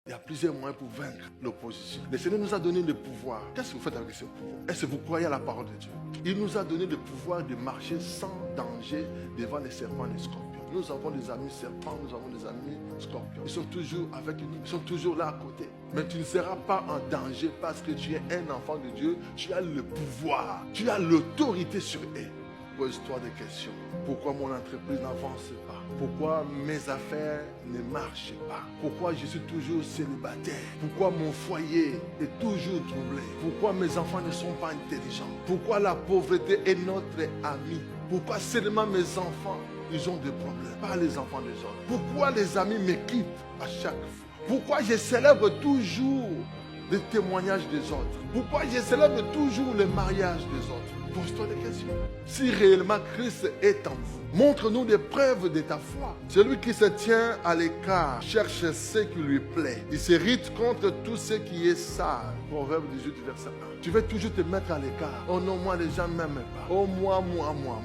Il y a plusieurs moyens pour vaincre l'opposition. Le Seigneur nous a donné le pouvoir. Qu'est-ce que vous faites avec ce pouvoir? Est-ce que vous croyez à la parole de Dieu? Il nous a donné le pouvoir de marcher sans danger devant les serpents et les scorpions. Nous avons des amis serpents, nous avons des amis scorpions. Ils sont toujours avec nous, ils sont toujours là à côté. Mais tu ne seras pas en danger parce que tu es un enfant de Dieu. Tu as le pouvoir, tu as l'autorité sur eux. Pose-toi des questions. Pourquoi mon entreprise n'avance pas? Pourquoi mes affaires ne marchent pas? Pourquoi je suis toujours célibataire? Pourquoi mon foyer est toujours troublé? Pourquoi mes enfants ne sont pas intelligents? Pourquoi la pauvreté est notre ami? Pourquoi seulement mes enfants, ils ont des problèmes? Pas les enfants des autres. Pourquoi les amis me quittent à chaque fois? Pourquoi je célèbre toujours les témoignages des autres? Pourquoi je célèbre toujours les mariages des autres? Pose-toi des questions. Si réellement Christ est en vous, montre-nous des preuves de ta foi. Celui qui se tient à l'écart cherche ce qui lui plaît. Il s'irrite contre tout ce qui est sale. Proverbe 18, verset 1. Tu veux toujours te mettre à l'écart. Oh non, moi les gens ne m'aiment pas. Oh moi.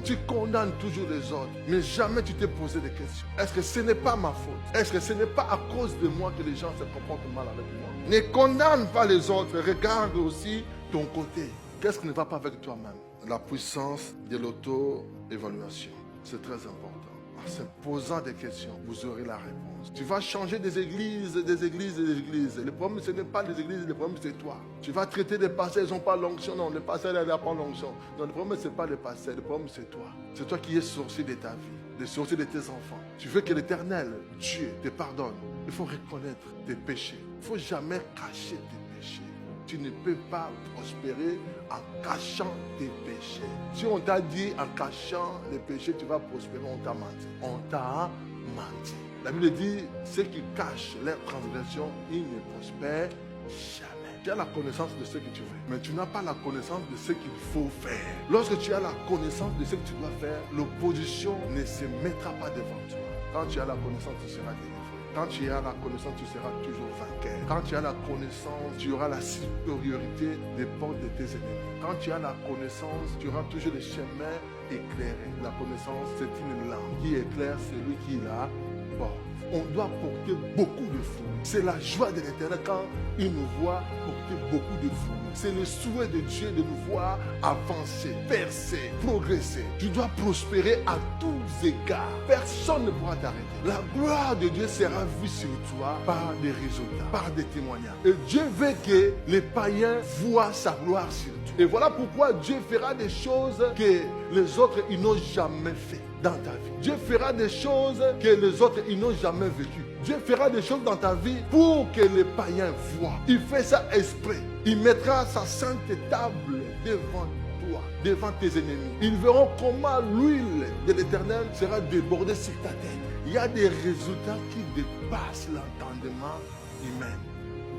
Tu condamnes toujours les autres. Mais jamais tu t'es posé des questions. Est-ce que ce n'est pas ma faute? Est-ce que ce n'est pas à cause de moi que les gens se comportent mal avec moi? Ne condamne pas les autres. Regarde aussi ton côté. Qu'est-ce qui ne va pas avec toi-même? La puissance de l'auto-évaluation. C'est très important. En se posant des questions, vous aurez la réponse. Tu vas changer des églises. Le problème, ce n'est pas les églises, le problème, c'est toi. Tu vas traiter des pasteurs, ils n'ont pas l'onction. Non, les pasteurs, ils n'ont pas l'onction. Non, le problème, ce n'est pas les pasteurs, le problème, c'est toi. C'est toi qui es sorcier de ta vie, le sorcier de tes enfants. Tu veux que l'Éternel, Dieu, te pardonne. Il faut reconnaître tes péchés. Il ne faut jamais cacher tes péchés. Tu ne peux pas prospérer en cachant tes péchés. Si on t'a dit en cachant les péchés, tu vas prospérer, on t'a menti. On t'a menti. La Bible dit, ceux qui cachent leurs transgressions, ils ne prospèrent jamais. Tu as la connaissance de ce que tu veux, mais tu n'as pas la connaissance de ce qu'il faut faire. Lorsque tu as la connaissance de ce que tu dois faire, l'opposition ne se mettra pas devant toi. Quand tu as la connaissance, tu seras délivré. Quand tu as la connaissance, tu seras toujours vainqueur. Quand tu as la connaissance, tu auras la supériorité des portes de tes ennemis. Quand tu as la connaissance, tu auras toujours les chemins éclairés. La connaissance, c'est une lampe qui éclaire celui qui la porte. On doit porter beaucoup de fruits. C'est la joie de l'Éternel quand il nous voit porter beaucoup de fruits. C'est le souhait de Dieu de nous voir avancer, percer, progresser. Tu dois prospérer à tous égards. Personne ne pourra t'arrêter. La gloire de Dieu sera vue sur toi par des résultats, par des témoignages. Et Dieu veut que les païens voient sa gloire sur toi. Et voilà pourquoi Dieu fera des choses que les autres ils n'ont jamais fait dans ta vie. Dieu fera des choses que les autres ils n'ont jamais vécues. Dieu fera des choses dans ta vie pour que les païens voient. Il fait ça exprès. Il mettra sa sainte table devant toi, devant tes ennemis. Ils verront comment l'huile de l'Éternel sera débordée sur ta tête. Il y a des résultats qui dépassent l'entendement humain.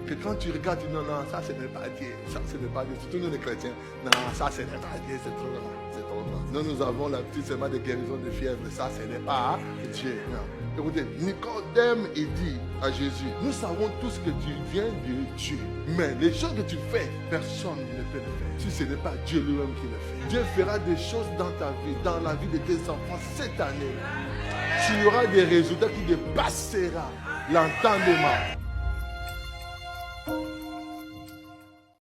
Que quand tu regardes, tu dis non, ça ce n'est pas Dieu. Ça ce n'est pas Dieu. Surtout nous les chrétiens. Non, ça ce n'est pas Dieu, c'est trop grand. C'est trop grand. Nous avons la petite semaine de guérison de fièvre. Ça ce n'est pas Dieu. Non. Écoutez, Nicodème, il dit à Jésus, nous savons tous que tu viens de Dieu, mais les choses que tu fais, personne ne peut le faire. Si ce n'est pas Dieu lui-même qui le fait. Dieu fera des choses dans ta vie, dans la vie de tes enfants cette année. Tu auras des résultats qui dépasseront l'entendement.